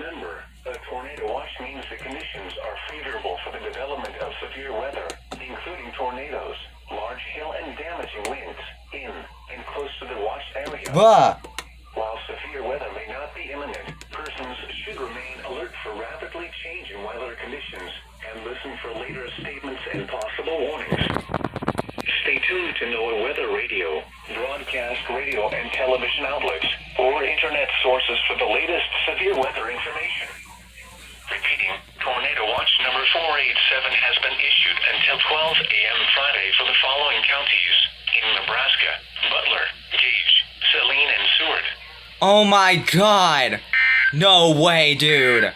Remember, a tornado watch means the conditions are favorable for the development of severe weather, including tornadoes, large hail, and damaging winds in and close to the watched area. While severe weather may not be imminent, persons should remain alert for rapidly changing weather conditions and listen for later statements and possible warnings. Stay tuned to NOAA weather radio, broadcast radio and television outlets, or internet sources for the latest severe weather information. Repeating, Tornado Watch number 487 has been issued until 12 a.m. Friday for the following counties in Nebraska: Butler, Gage, Saline, and Seward. Oh my god! No way, dude!